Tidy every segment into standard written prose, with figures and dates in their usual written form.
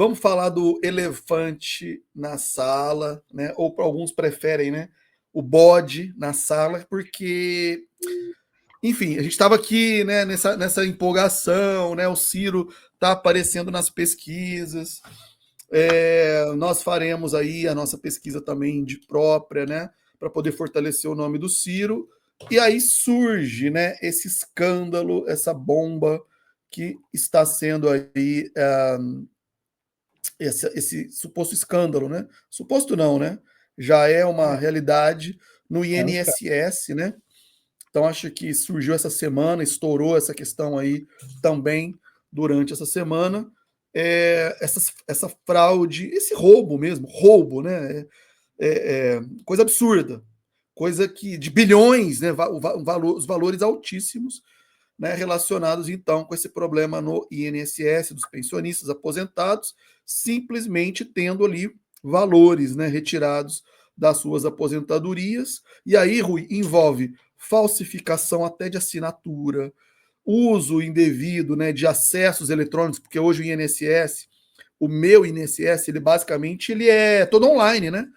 Vamos falar do elefante na sala, né? Ou para alguns preferem, né? O bode na sala, porque, enfim, a gente estava aqui, né? Nessa empolgação, né? O Ciro está aparecendo nas pesquisas. Nós faremos aí a nossa pesquisa também de própria, né? Para poder fortalecer o nome do Ciro. E aí surge, né? Esse escândalo, essa bomba que está sendo aí esse suposto escândalo, né? Suposto não, né? Já é uma realidade no INSS, né? Então acho que surgiu essa semana, estourou essa questão aí também durante essa semana. Essa fraude, esse roubo mesmo, roubo, né? Coisa absurda, coisa que de bilhões, né? Os valores altíssimos, né, relacionados então com esse problema no INSS dos pensionistas aposentados, simplesmente tendo ali valores, né, retirados das suas aposentadorias. E aí, Rui, envolve falsificação até de assinatura, uso indevido, né, de acessos eletrônicos, porque hoje o INSS, o meu INSS, ele basicamente ele é todo online, né?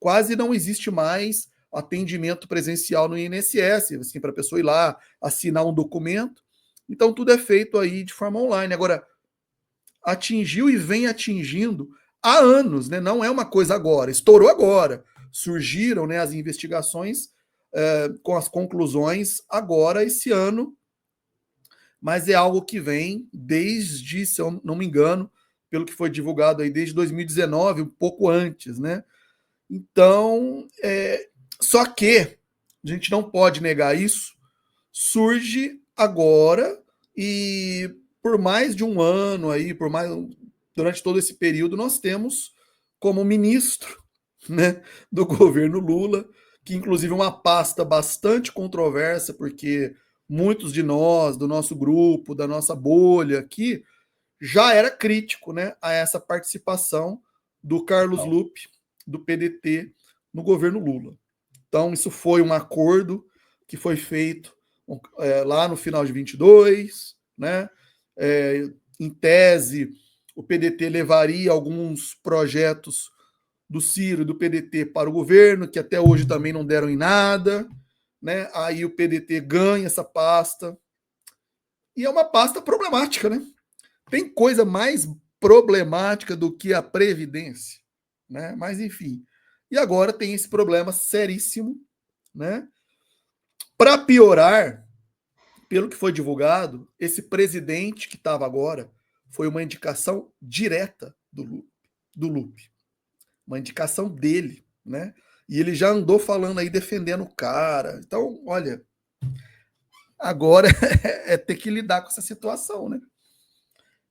Quase não existe mais atendimento presencial no INSS, assim, para a pessoa ir lá, assinar um documento. Então, tudo é feito aí de forma online. Agora, atingiu e vem atingindo há anos, né? Não é uma coisa agora, estourou agora. Surgiram, né, as investigações com as conclusões agora, esse ano, mas é algo que vem desde, se eu não me engano, pelo que foi divulgado aí, desde 2019, um pouco antes, né? Então, só que a gente não pode negar isso, surge agora e por mais de um ano aí, durante todo esse período, nós temos como ministro, né, do governo Lula, que inclusive é uma pasta bastante controversa, porque muitos de nós, do nosso grupo, da nossa bolha aqui, já era crítico, né, a essa participação do Carlos Lupe, do PDT, no governo Lula. Então, isso foi um acordo que foi feito lá no final de 22, né? Em tese, o PDT levaria alguns projetos do Ciro e do PDT para o governo, que até hoje também não deram em nada, né? Aí o PDT ganha essa pasta, e é uma pasta problemática, né? Tem coisa mais problemática do que a Previdência, né? Mas enfim. E agora tem esse problema seríssimo, né? Para piorar, pelo que foi divulgado, esse presidente que estava agora foi uma indicação direta do Lupe. Uma indicação dele, né? E ele já andou falando aí, defendendo o cara. Então, olha, agora é ter que lidar com essa situação, né?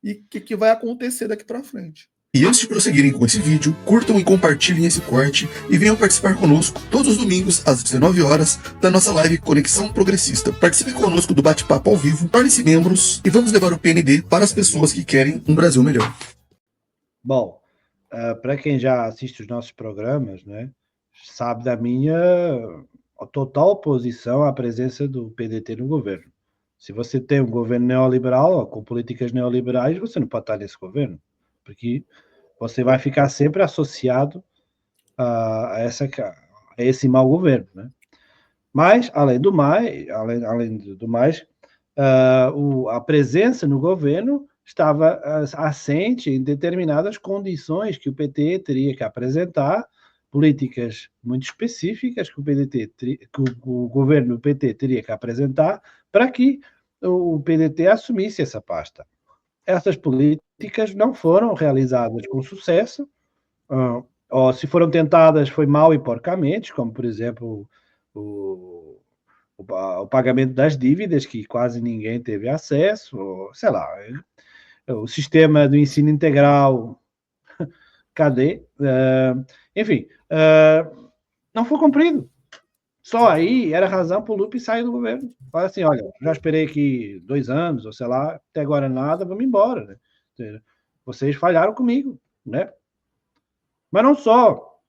E o que vai acontecer daqui para frente. E antes de prosseguirem com esse vídeo, curtam e compartilhem esse corte e venham participar conosco todos os domingos às 19 horas da nossa live Conexão Progressista. Participe conosco do bate-papo ao vivo, torne-se membros e vamos levar o PND para as pessoas que querem um Brasil melhor. Bom, para quem já assiste os nossos programas, né, sabe da minha total oposição à presença do PDT no governo. Se você tem um governo neoliberal, ou com políticas neoliberais, você não pode estar nesse governo, porque você vai ficar sempre associado a esse mau governo, né? Mas, além do mais, a presença no governo estava assente em determinadas condições que o PT teria que apresentar, políticas muito específicas que o governo do PT teria que apresentar para que o PDT assumisse essa pasta. Essas políticas não foram realizadas com sucesso, ou se foram tentadas foi mal e porcamente, como, por exemplo, o pagamento das dívidas, que quase ninguém teve acesso, ou, sei lá, o sistema do ensino integral, cadê? Enfim, não foi cumprido. Só aí era razão para o Lupe sair do governo. Fala assim, olha, já esperei aqui 2 anos, ou sei lá, até agora nada, vamos embora, né? Vocês falharam comigo, né? Mas não só.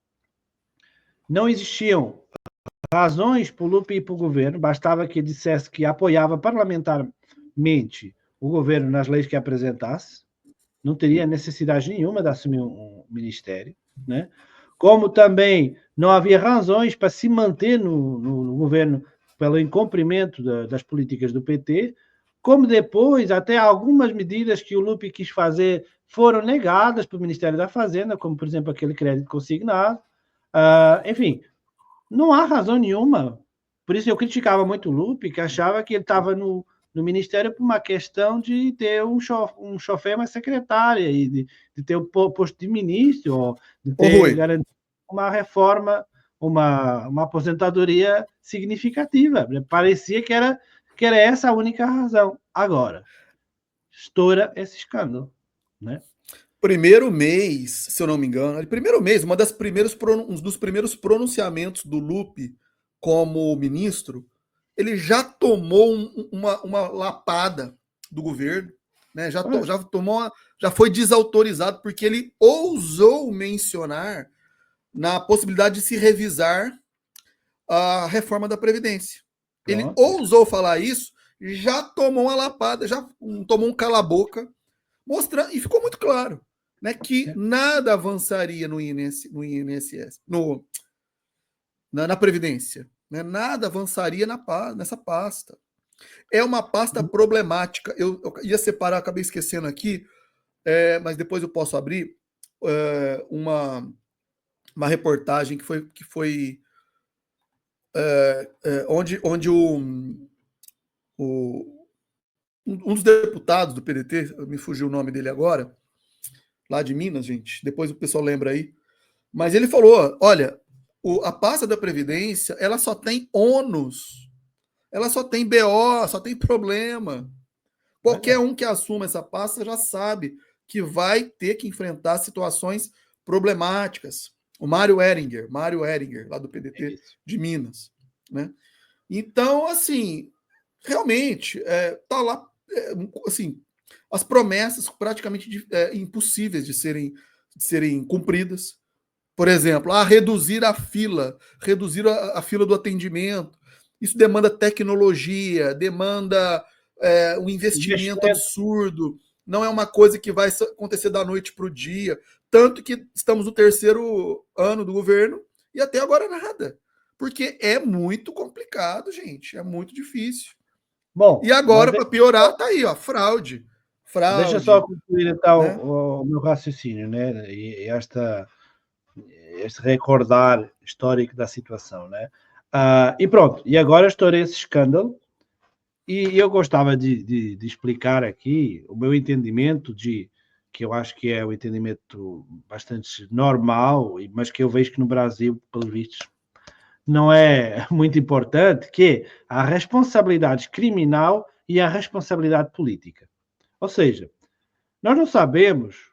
Não existiam razões para o Lupe ir para o governo, bastava que dissesse que apoiava parlamentarmente o governo nas leis que apresentasse, não teria necessidade nenhuma de assumir um ministério, né? Como também não havia razões para se manter no governo pelo incumprimento das políticas do PT, como depois até algumas medidas que o Lupi quis fazer foram negadas pelo Ministério da Fazenda, como, por exemplo, aquele crédito consignado. Enfim, não há razão nenhuma. Por isso eu criticava muito o Lupi, que achava que ele estava no Ministério por uma questão de ter um chofer, uma secretária, e de ter o posto de ministro, ou de ter garantido uma reforma, uma aposentadoria significativa. Parecia que era essa a única razão. Agora, estoura esse escândalo, né? Primeiro mês, se eu não me engano, primeiro mês, um dos primeiros pronunciamentos do Lupi como ministro, ele já tomou uma lapada do governo, né? Já foi desautorizado porque ele ousou mencionar na possibilidade de se revisar a reforma da Previdência. Ele ousou falar isso, já tomou uma lapada, já tomou um cala-boca, mostrando, e ficou muito claro, né, que nada avançaria no INSS, na Previdência. Né, nada avançaria nessa pasta. É uma pasta problemática. Eu ia separar, acabei esquecendo aqui, mas depois eu posso abrir uma reportagem que foi onde um dos deputados do PDT, me fugiu o nome dele agora, lá de Minas, gente, depois o pessoal lembra aí, mas ele falou, olha, a pasta da Previdência, ela só tem ônus, ela só tem BO, só tem problema. Qualquer um que assuma essa pasta já sabe que vai ter que enfrentar situações problemáticas. O Mário Heringer, lá do PDT de Minas. Né? Então, assim, realmente, tá lá, assim, as promessas praticamente impossíveis de serem cumpridas. Por exemplo, reduzir a fila do atendimento. Isso demanda tecnologia, demanda um investimento absurdo. Não é uma coisa que vai acontecer da noite para o dia. Tanto que estamos no terceiro ano do governo e até agora nada. Porque é muito complicado, gente. É muito difícil. Bom, e agora, para piorar, tá aí, ó, fraude. Deixa só concluir, então, né, o meu raciocínio, né? E este recordar histórico da situação, né? E pronto, e agora estourei esse escândalo e eu gostava de explicar aqui o meu entendimento que eu acho que é um entendimento bastante normal, mas que eu vejo que no Brasil, pelos vistos, não é muito importante, que é a responsabilidade criminal e a responsabilidade política. Ou seja, nós não sabemos,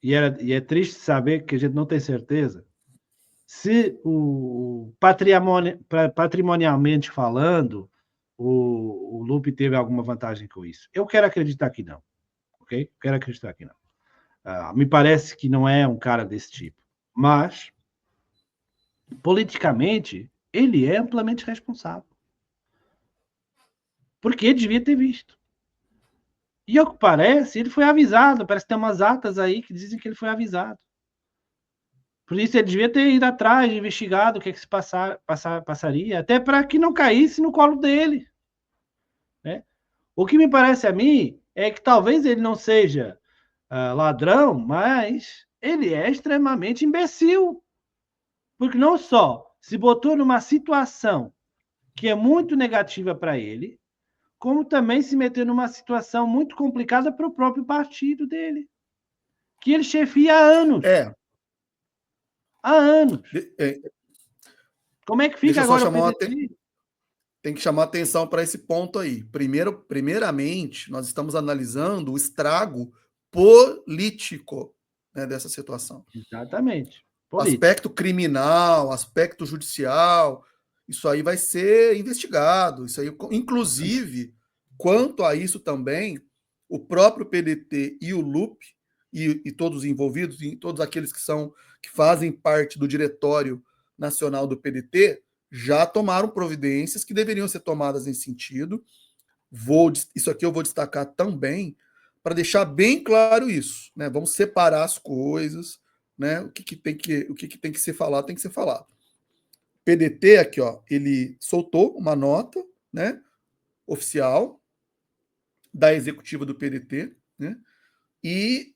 e é triste saber que a gente não tem certeza, se patrimonialmente falando, o Lupi teve alguma vantagem com isso. Eu quero acreditar que não. Ok? Quero acreditar que não. Me parece que não é um cara desse tipo. Mas, politicamente, ele é amplamente responsável. Porque ele devia ter visto. E ao que parece, ele foi avisado. Parece que tem umas atas aí que dizem que ele foi avisado. Por isso ele devia ter ido atrás, investigado o que se passaria, até para que não caísse no colo dele. Né? O que me parece a mim é que talvez ele não seja ladrão, mas ele é extremamente imbecil. Porque não só se botou numa situação que é muito negativa para ele, como também se meteu numa situação muito complicada para o próprio partido dele, que ele chefia há anos. Há anos. Como é que fica agora o PDT? Tem que chamar atenção para esse ponto aí. Primeiramente, nós estamos analisando o estrago político, né, dessa situação. Exatamente. Político. Aspecto criminal, aspecto judicial, isso aí vai ser investigado. Isso aí, inclusive, quanto a isso também, o próprio PDT e o Lupi e todos os envolvidos, e todos aqueles que fazem parte do diretório nacional do PDT, já tomaram providências que deveriam ser tomadas nesse sentido. Isso aqui eu vou destacar também, para deixar bem claro isso, né? Vamos separar as coisas, né? O que tem que ser falado, tem que ser falado. PDT aqui, ó, ele soltou uma nota, né, oficial da executiva do PDT, né? E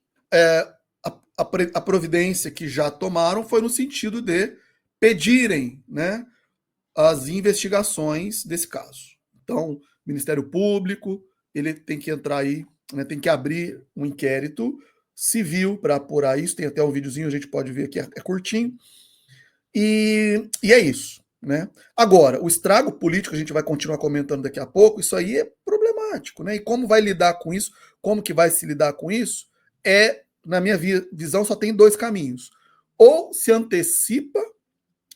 a providência que já tomaram foi no sentido de pedirem, né, as investigações desse caso. Então, o Ministério Público ele tem que entrar aí, né, tem que abrir um inquérito civil para apurar isso. Tem até um videozinho, a gente pode ver aqui, é curtinho. E é isso, né? Agora, o estrago político, a gente vai continuar comentando daqui a pouco, isso aí é problemático, né? E como vai lidar com isso, como que vai se lidar com isso, na minha visão, só tem dois caminhos. Ou se antecipa,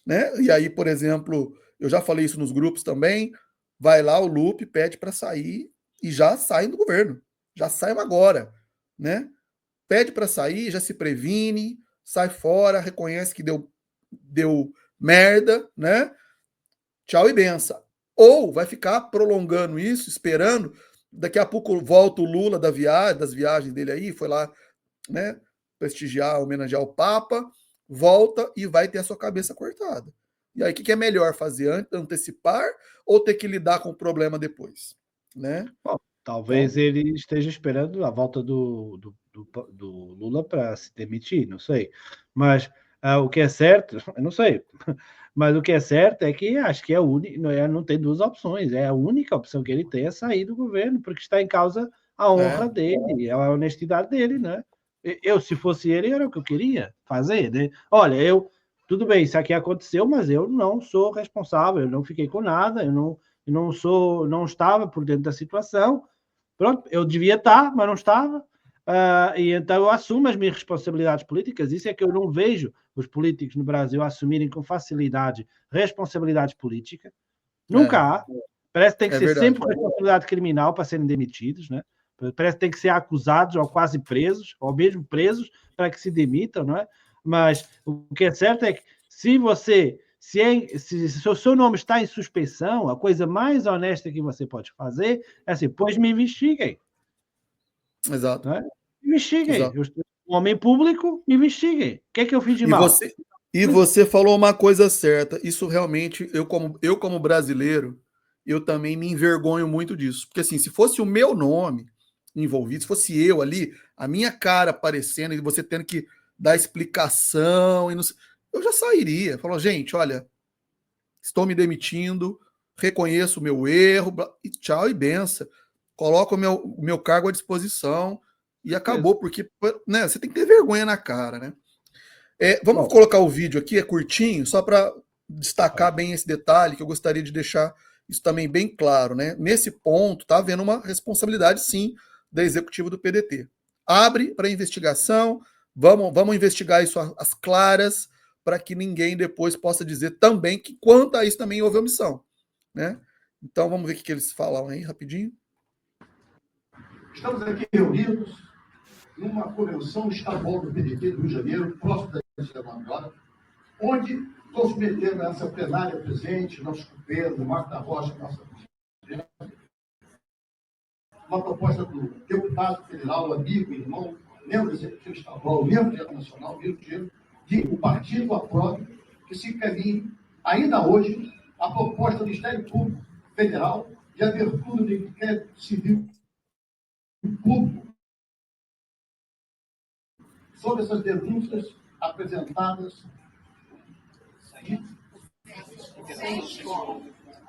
né? E aí, por exemplo, eu já falei isso nos grupos também, vai lá o Lupe, pede para sair e já saem do governo. Já saem agora, né? Pede para sair, já se previne, sai fora, reconhece que deu merda, né? Tchau e benção. Ou vai ficar prolongando isso, esperando, daqui a pouco volta o Lula das viagens dele aí, foi lá, né, prestigiar, homenagear o Papa, volta e vai ter a sua cabeça cortada. E aí, o que é melhor fazer? Antecipar ou ter que lidar com o problema depois? Né? Bom, talvez ele esteja esperando a volta do Lula para se demitir, não sei. Mas o que é certo, eu não sei, mas o que é certo é que acho que não tem duas opções, é a única opção que ele tem é sair do governo, porque está em causa a honra dele, a honestidade dele, né? Eu, se fosse ele, era o que eu queria fazer, né? Olha, tudo bem, isso aqui aconteceu, mas eu não sou responsável, eu não fiquei com nada, eu não estava por dentro da situação. Pronto, eu devia estar, mas não estava. E então eu assumo as minhas responsabilidades políticas. Isso é que eu não vejo os políticos no Brasil assumirem com facilidade responsabilidades políticas. Nunca há. Parece que tem que ser verdade. sempre responsabilidade criminal para serem demitidos, né? Parece que tem que ser acusados ou quase presos, ou mesmo presos, para que se demitam, não é? Mas o que é certo é que se o seu nome está em suspeição, a coisa mais honesta que você pode fazer é assim, pois me investiguem. Exato. Não é? Me investiguem. Exato. Eu sou um homem público, me investiguem. O que é que eu fiz de mal? Você falou uma coisa certa. Isso realmente, eu como brasileiro, eu também me envergonho muito disso. Porque assim, se fosse o meu nome envolvido, se fosse eu ali, a minha cara aparecendo e você tendo que dar explicação, eu já sairia. Falou, gente, olha, estou me demitindo, reconheço o meu erro, e tchau e benção. Coloco o meu cargo à disposição e acabou, porque, né, você tem que ter vergonha na cara, né? Vamos colocar o vídeo aqui, é curtinho, só para destacar bem esse detalhe, que eu gostaria de deixar isso também bem claro, né? Nesse ponto, está havendo uma responsabilidade, sim, da executiva do PDT. Abre para investigação, vamos investigar isso às claras, para que ninguém depois possa dizer também que quanto a isso também houve omissão, né? Então vamos ver o que eles falam aí, rapidinho. Estamos aqui reunidos numa convenção estadual do PDT do Rio de Janeiro, próximo da 19 horas, onde estou submetendo a essa plenária presente, nosso companheiro, Marco da Rocha, nossa presidente, uma proposta do deputado federal, amigo, irmão, membro do Executivo Estadual, membro do Diretório Nacional, Rio de Janeiro, que o partido aprove que se encaminhe, ainda hoje, a proposta do Ministério Público Federal de abertura do inquérito civil público sobre essas denúncias apresentadas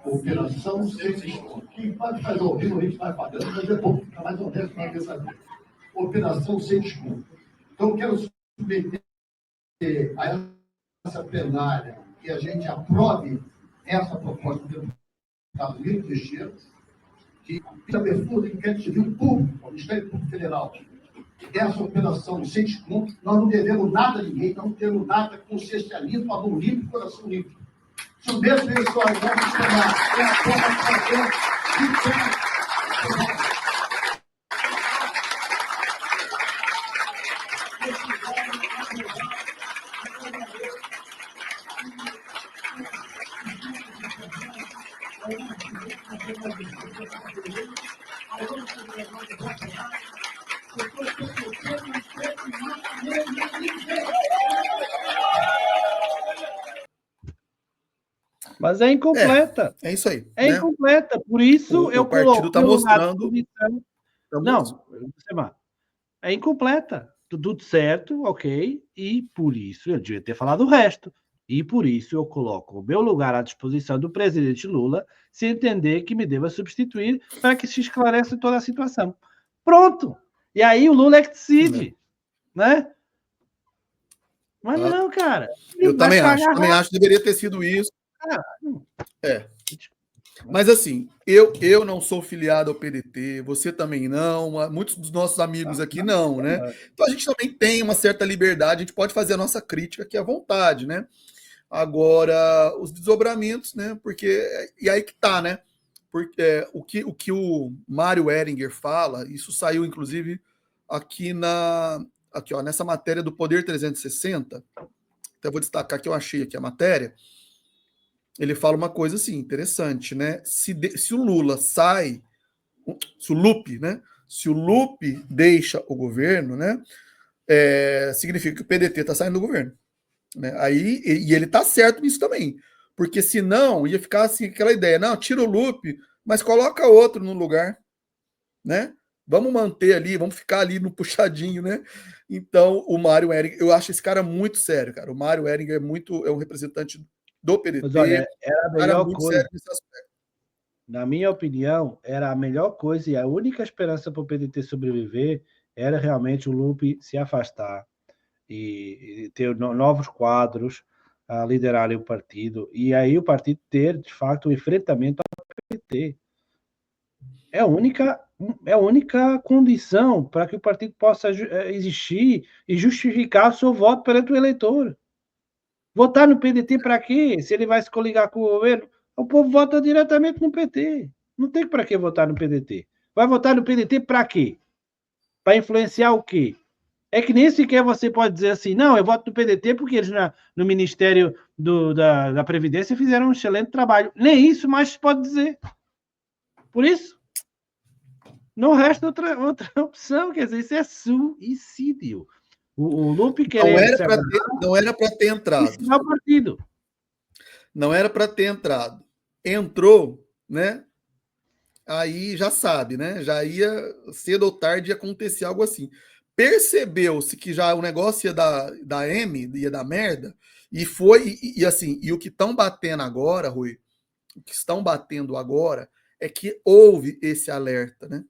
Operação Sem Desconto. Quem pode fazer ao vivo, a gente vai pagando, mas depois fica mais honesto para ver saber. Operação Sem Desconto. Então, eu quero submeter a essa plenária que a gente aprove essa proposta do deputado Lino Teixeira, que a abertura do inquérito civil público, ao Ministério Público Federal. Essa operação sem desconto, nós não devemos nada a ninguém, não temos nada com consciencialismo, mão limpa e coração limpo. Se o mesmo veio só a gente esperar, é a forma de fazer, Mas é incompleta. É isso aí. É, né? Incompleta. Por isso o partido está mostrando. Não, é incompleta. Tudo certo, ok. E por isso eu devia ter falado o resto. E por isso eu coloco o meu lugar à disposição do presidente Lula, se entender que me deva substituir para que se esclareça toda a situação. Pronto! E aí o Lula é que decide, né? Mas não, cara. Eu também acho que deveria ter sido isso. Mas assim, eu não sou filiado ao PDT, você também não, muitos dos nossos amigos aqui não, né? Então a gente também tem uma certa liberdade, a gente pode fazer a nossa crítica aqui à vontade, né? Agora, os desdobramentos, né? Porque, e aí que tá, né? Porque o que o Mário Heringer fala, isso saiu inclusive aqui nessa matéria do Poder 360, até vou destacar que eu achei aqui a matéria. Ele fala uma coisa assim, interessante, né? Se o Lula sai, se o Lupe, né? Se o Lupe deixa o governo, né? Significa que o PDT está saindo do governo. Né? Aí, e ele está certo nisso também. Porque senão ia ficar assim, aquela ideia, não, tira o Lupe, mas coloca outro no lugar. Né? Vamos manter ali, vamos ficar ali no puxadinho, né? Então, o Mário Heringer, eu acho esse cara muito sério, cara. O Mário Heringer é um representante do PDT. Mas olha, era a melhor coisa. Na minha opinião, era a melhor coisa e a única esperança para o PDT sobreviver era realmente o Lupe se afastar e ter novos quadros a liderarem o partido e aí o partido ter, de fato, um enfrentamento ao PDT. É a única condição para que o partido possa existir e justificar o seu voto perante o eleitor. Votar no PDT para quê? Se ele vai se coligar com o governo, o povo vota diretamente no PT. Não tem para que votar no PDT. Vai votar no PDT para quê? Para influenciar o quê? É que nem sequer você pode dizer assim, não, eu voto no PDT porque eles no Ministério da Previdência fizeram um excelente trabalho. Nem isso mais se pode dizer. Por isso, não resta outra opção, quer dizer, isso é suicídio. O Lupe querer... Não era para ter entrado. O partido. Não era para ter entrado. Entrou, né? Aí já sabe, né? Já ia cedo ou tarde acontecer algo assim. Percebeu-se que já o negócio ia da M, ia dar merda, e foi, e assim, e o que estão batendo agora, Rui, o que estão batendo agora é que houve esse alerta, né?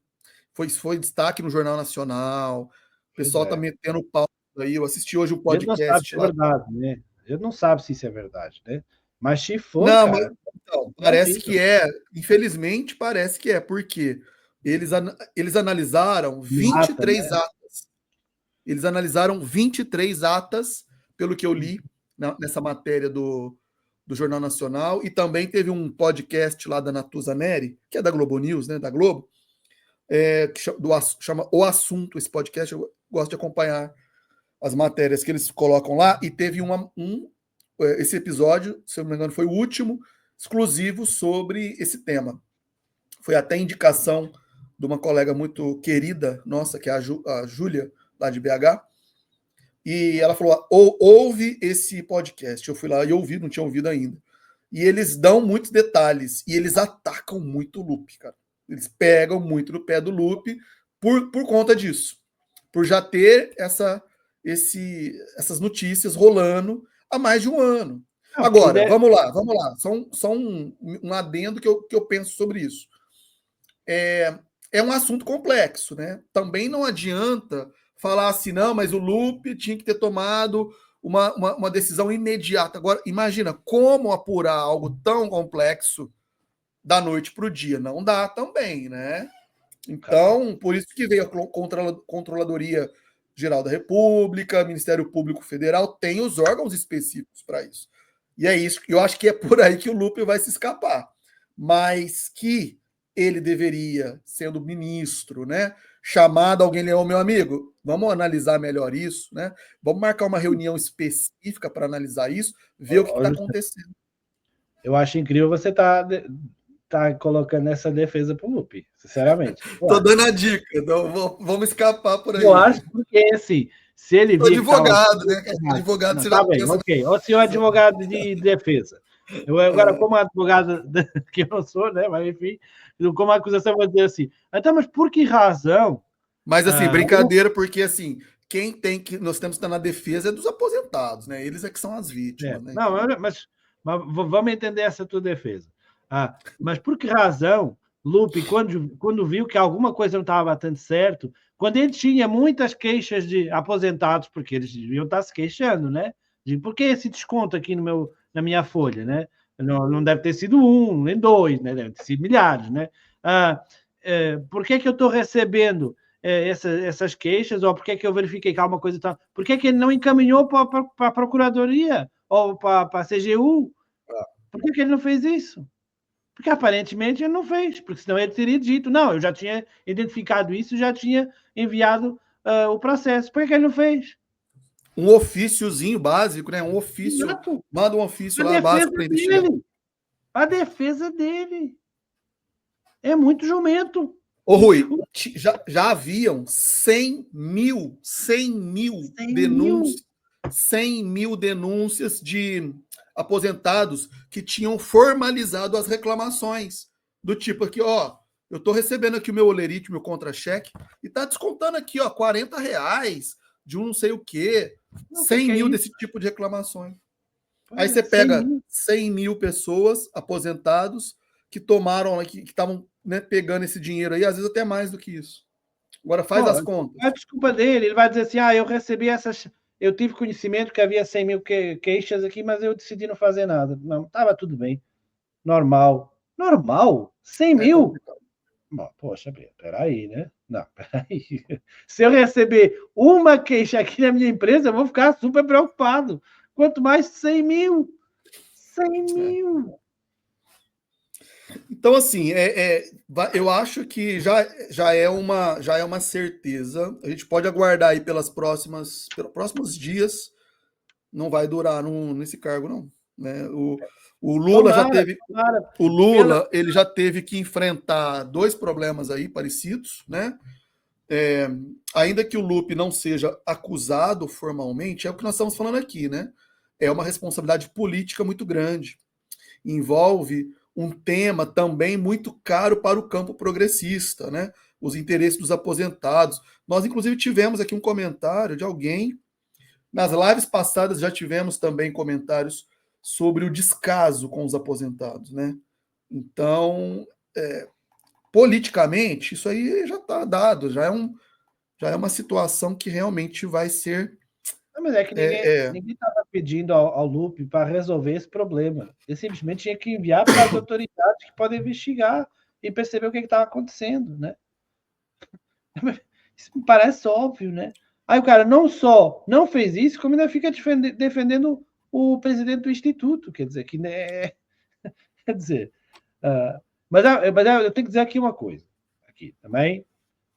Foi destaque no Jornal Nacional, o pessoal tá metendo pau aí, eu assisti hoje o podcast. A gente não sabe se é verdade, né? A gente não sabe se isso é verdade, né? Mas se for, não, cara, mas, então, parece que é, infelizmente parece que é, porque eles analisaram 23 atas. Eles analisaram 23 atas, pelo que eu li nessa matéria do Jornal Nacional, e também teve um podcast lá da Natuza Neri, que é da Globo News, né, da Globo, que chama O Assunto, esse podcast, eu gosto de acompanhar as matérias que eles colocam lá, e teve esse episódio, se eu não me engano, foi o último, exclusivo sobre esse tema. Foi até indicação de uma colega muito querida nossa, que é a Júlia, lá de BH, e ela falou, ouve esse podcast. Eu fui lá e ouvi, não tinha ouvido ainda. E eles dão muitos detalhes, e eles atacam muito o Lupe, cara. Eles pegam muito no pé do Lupe por conta disso. Por já ter essas notícias rolando há mais de um ano. Agora, vamos lá. Só um adendo que eu penso sobre isso. É um assunto complexo, né? Também não adianta falar assim, não, mas o Lupe tinha que ter tomado uma decisão imediata. Agora, imagina como apurar algo tão complexo da noite para o dia. Não dá também, né? Então, por isso que veio a Controladoria Geral da República, Ministério Público Federal, tem os órgãos específicos para isso. E é isso, eu acho que é por aí que o Lupe vai se escapar. Mas que ele deveria, sendo ministro, né, chamado alguém, meu amigo, vamos analisar melhor isso, né? Vamos marcar uma reunião específica para analisar isso, ver o que está acontecendo. Eu acho incrível você estar está colocando essa defesa para o Lupi, sinceramente. Tô dando a dica, então vamos escapar por aí. Eu acho porque, assim, se ele vir... Advogado, né? Advogado, não, você tá já bem, pensa... ok. Ou senhor advogado de defesa. Eu agora, como advogado que eu não sou, né? Mas, enfim, como acusação, vou dizer assim, então, mas por que razão... Mas, assim, brincadeira, porque, assim, quem tem que... Nós temos que estar na defesa é dos aposentados, né? Eles é que são as vítimas, né? Não, mas vamos entender essa tua defesa. Mas por que razão, Lupe, quando viu que alguma coisa não estava batendo certo, quando ele tinha muitas queixas de aposentados, porque eles deviam estar se queixando, né? De por que esse desconto aqui na minha folha, né? Não deve ter sido um, nem dois, né? Deve ter sido milhares, né? Por que eu estou recebendo essas queixas, ou por que eu verifiquei que alguma coisa está... Por que ele não encaminhou para a Procuradoria ou para a CGU? Por que ele não fez isso? Porque aparentemente ele não fez, porque senão ele teria dito, não, eu já tinha identificado isso, já tinha enviado o processo. Por que ele não fez? Um ofíciozinho básico, né? Um ofício. Exato. Manda um ofício lá básico para investigar. A defesa dele é muito jumento. Ô, Rui, já haviam 100 mil denúncias, 100 mil denúncias de aposentados que tinham formalizado as reclamações. Do tipo aqui, ó, eu tô recebendo aqui o meu olerite, meu contra-cheque, e tá descontando aqui, ó, R$40 de um não sei o quê. 100 mil desse tipo de reclamações. Aí você pega 100 mil pessoas, aposentados, que tomaram, que estavam, né, pegando esse dinheiro aí, às vezes até mais do que isso. Agora faz as contas. A desculpa dele, ele vai dizer assim, eu recebi eu tive conhecimento que havia 100 mil queixas aqui, mas eu decidi não fazer nada. Não, estava tudo bem. Normal. 100 mil? Poxa, peraí, né? Não, peraí. Se eu receber uma queixa aqui na minha empresa, eu vou ficar super preocupado. Quanto mais 100 mil. 100 mil. Então, assim, eu acho que já é uma certeza. A gente pode aguardar aí pelos próximos dias. Não vai durar nesse cargo, não. Né? O Lula ele já teve que enfrentar 2 problemas aí parecidos, né? Ainda que o Lupe não seja acusado formalmente, é o que nós estamos falando aqui, né? É uma responsabilidade política muito grande. Envolve um tema também muito caro para o campo progressista, né? Os interesses dos aposentados. Nós, inclusive, tivemos aqui um comentário de alguém. Nas lives passadas já tivemos também comentários sobre o descaso com os aposentados, né? Então, politicamente, isso aí já está dado, já é uma situação que realmente vai ser... Não, mas é que ninguém estava pedindo ao Lupe para resolver esse problema. Ele simplesmente tinha que enviar para as autoridades que podem investigar e perceber o que estava acontecendo, né? Isso me parece óbvio, né? Aí o cara não só não fez isso, como ainda fica defendendo o presidente do Instituto. Quer dizer, que né? Quer dizer... mas eu tenho que dizer aqui uma coisa. Aqui também,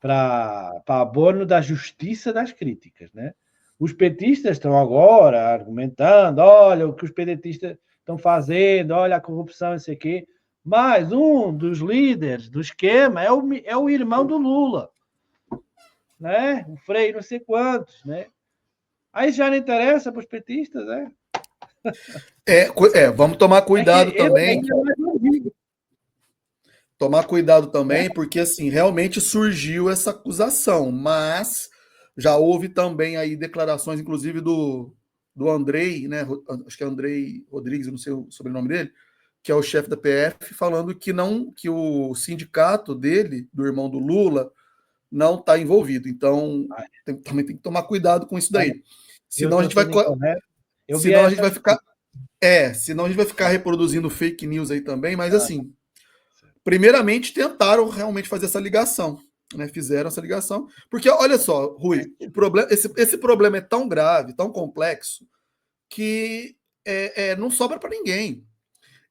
para abono da justiça das críticas, né? Os petistas estão agora argumentando, olha o que os petistas estão fazendo, olha a corrupção, não sei o quê. Mas um dos líderes do esquema é o irmão do Lula, né? O Frei não sei quantos, né? Aí já não interessa para os petistas, né? Vamos tomar cuidado também. Tomar cuidado também, porque assim, realmente surgiu essa acusação, mas já houve também aí declarações, inclusive do Andrei, né? Acho que é Andrei Rodrigues, não sei o sobrenome dele, que é o chefe da PF, falando que o sindicato dele, do irmão do Lula, não está envolvido. Então, também tem que tomar cuidado com isso daí. Senão a gente vai ficar... senão a gente vai ficar reproduzindo fake news aí também, mas assim, primeiramente tentaram realmente fazer essa ligação, né? Fizeram essa ligação, porque olha só, Rui, esse problema é tão grave, tão complexo, que não sobra para ninguém.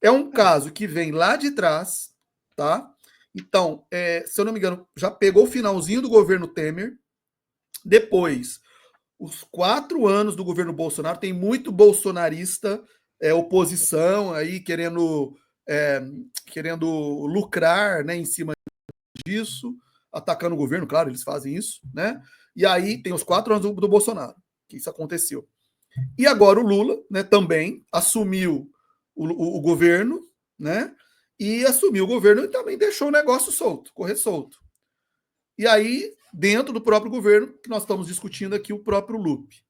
É um caso que vem lá de trás, tá? Então, se eu não me engano, já pegou o finalzinho do governo Temer, depois, os 4 anos do governo Bolsonaro, tem muito bolsonarista, oposição aí, querendo querendo lucrar, né, em cima disso, atacando o governo, claro, eles fazem isso, né? E aí tem os 4 anos do Bolsonaro, que isso aconteceu. E agora o Lula, né, também assumiu o governo, né? E assumiu o governo e também deixou o negócio solto, correr solto. E aí, dentro do próprio governo, que nós estamos discutindo aqui, o próprio Lupe.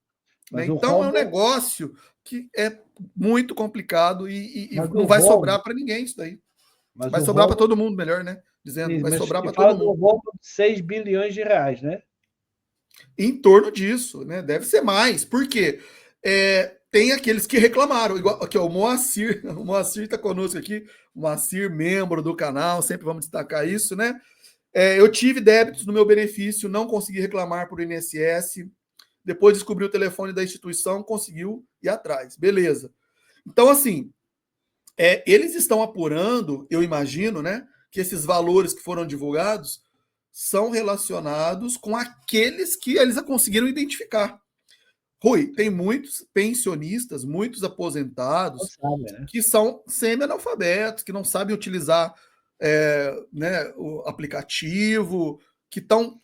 Né? Então é um negócio que é muito complicado e não vai sobrar para ninguém isso daí. Vai sobrar para todo mundo, melhor, né? Dizendo, vai sobrar para todo mundo. Um rombo de 6 bilhões de reais, né? Em torno disso, né? Deve ser mais. Por quê? Tem aqueles que reclamaram, igual aqui, ó, o Moacir está conosco aqui, o Moacir, membro do canal, sempre vamos destacar isso, né? Eu tive débitos no meu benefício, não consegui reclamar por INSS, depois descobri o telefone da instituição, conseguiu ir atrás. Beleza. Então, assim, eles estão apurando, eu imagino, né, que esses valores que foram divulgados são relacionados com aqueles que eles conseguiram identificar. Rui, tem muitos pensionistas, muitos aposentados que são semi-analfabetos, que não sabem utilizar né, o aplicativo, que estão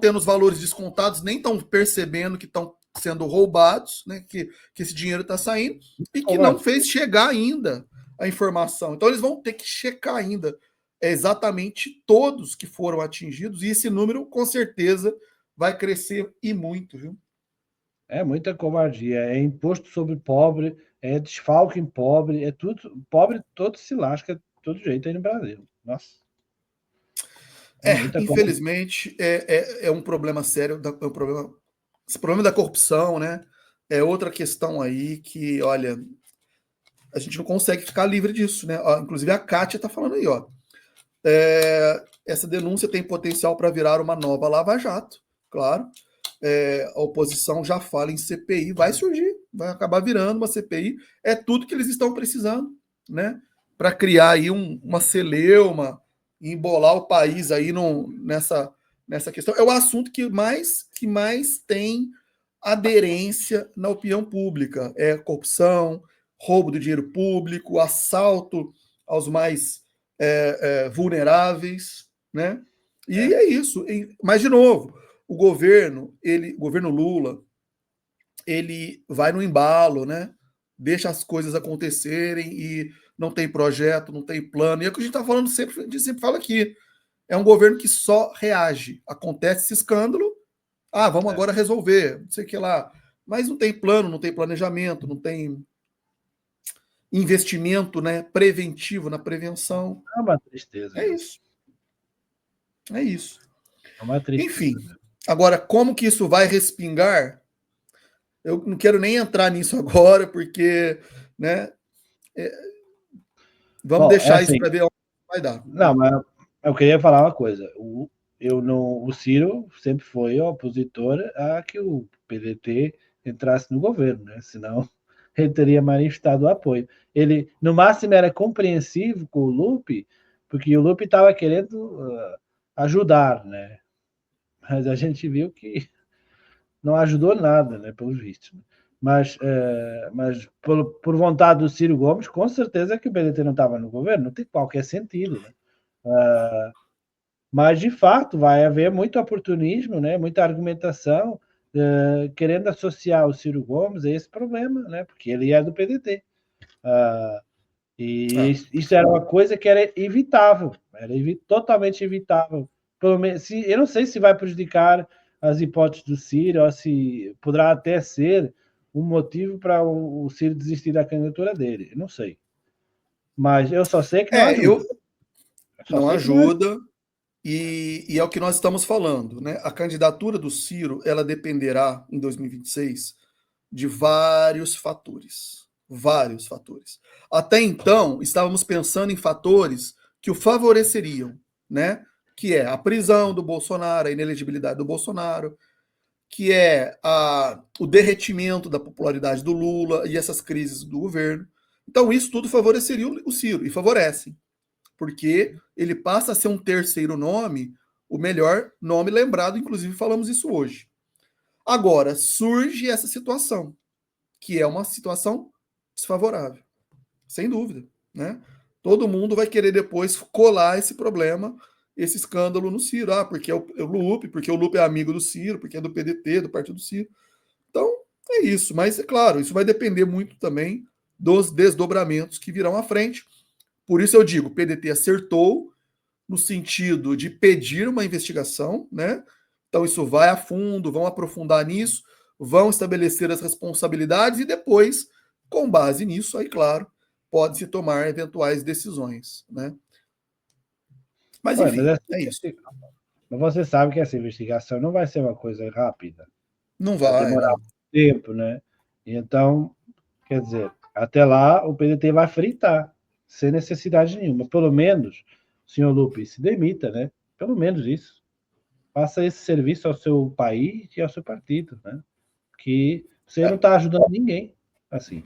tendo os valores descontados, nem estão percebendo que estão sendo roubados, né, que esse dinheiro está saindo, e que não fez chegar ainda a informação. Então, eles vão ter que checar ainda exatamente todos que foram atingidos, e esse número, com certeza, vai crescer e muito, viu? É muita covardia, é imposto sobre pobre, é desfalque em pobre, é tudo, pobre todo se lasca de todo jeito aí no Brasil. Nossa. Infelizmente, é um problema sério, esse problema da corrupção, né? É outra questão aí que, olha, a gente não consegue ficar livre disso, né? Ó, inclusive a Kátia está falando aí, ó. Essa denúncia tem potencial para virar uma nova Lava Jato, claro. A oposição já fala em CPI, vai surgir, vai acabar virando uma CPI. É tudo que eles estão precisando, né? Para criar aí uma celeuma, embolar o país aí nessa questão. É o assunto que mais tem aderência na opinião pública. É corrupção, roubo do dinheiro público, assalto aos mais vulneráveis, né? E é isso. Mas, de novo, o governo Lula, ele vai no embalo, né? Deixa as coisas acontecerem e não tem projeto, não tem plano. E é o que a gente está falando sempre, a gente sempre fala aqui. É um governo que só reage. Acontece esse escândalo, vamos agora resolver, não sei o que lá. Mas não tem plano, não tem planejamento, não tem investimento, né, preventivo na prevenção. É uma tristeza. É isso. É isso. É uma tristeza. Enfim, agora, como que isso vai respingar? Eu não quero nem entrar nisso agora, porque, né, vamos deixar isso para ver onde vai dar. Não, mas eu queria falar uma coisa. O Ciro sempre foi opositor a que o PDT entrasse no governo, né? Senão ele teria manifestado o apoio. Ele, no máximo, era compreensivo com o Lupe, porque o Lupe estava querendo ajudar, né? Mas a gente viu que não ajudou nada, né? Pelos vistos. Mas por vontade do Ciro Gomes, com certeza que o PDT não estava no governo, não tem qualquer sentido, né? Mas, de fato, vai haver muito oportunismo, né? Muita argumentação, querendo associar o Ciro Gomes a esse problema, né? Porque ele é do PDT. Isso era uma coisa que era evitável, totalmente evitável. Pelo menos, eu não sei se vai prejudicar as hipóteses do Ciro, ou se poderá até ser um motivo para o Ciro desistir da candidatura dele. Eu não sei. Mas eu só sei que não ajuda. Não ajuda. E é o que nós estamos falando, né? A candidatura do Ciro, ela dependerá, em 2026, de vários fatores. Vários fatores. Até então, estávamos pensando em fatores que o favoreceriam, né? Que é a prisão do Bolsonaro, a inelegibilidade do Bolsonaro, que é o derretimento da popularidade do Lula e essas crises do governo. Então, isso tudo favoreceria o Ciro, e favorecem, porque ele passa a ser um terceiro nome, o melhor nome lembrado, inclusive falamos isso hoje. Agora, surge essa situação, que é uma situação desfavorável, sem dúvida, né? todo mundo vai querer depois colar esse problema, esse escândalo no Ciro. Ah, porque é o Lupe, porque o Lupe é amigo do Ciro, porque é do PDT, do partido do Ciro. Então, é isso. Mas, é claro, isso vai depender muito também dos desdobramentos que virão à frente. Por isso eu digo, o PDT acertou no sentido de pedir uma investigação, né? Então isso vai a fundo, vão aprofundar nisso, vão estabelecer as responsabilidades e depois, com base nisso, aí claro, pode-se tomar eventuais decisões, né? Mas Olha, enfim, é isso. Mas você sabe que essa investigação não vai ser uma coisa rápida. Não Vai vai, demorar não. muito tempo, né? Então, quer dizer, até lá o PDT vai fritar, sem necessidade nenhuma. Pelo menos, o senhor Lupe se demita, né? Pelo menos isso. Faça esse serviço ao seu país e ao seu partido, né? Que você não está ajudando ninguém, assim.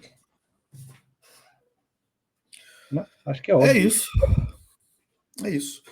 Mas acho que é É óbvio. isso. É isso.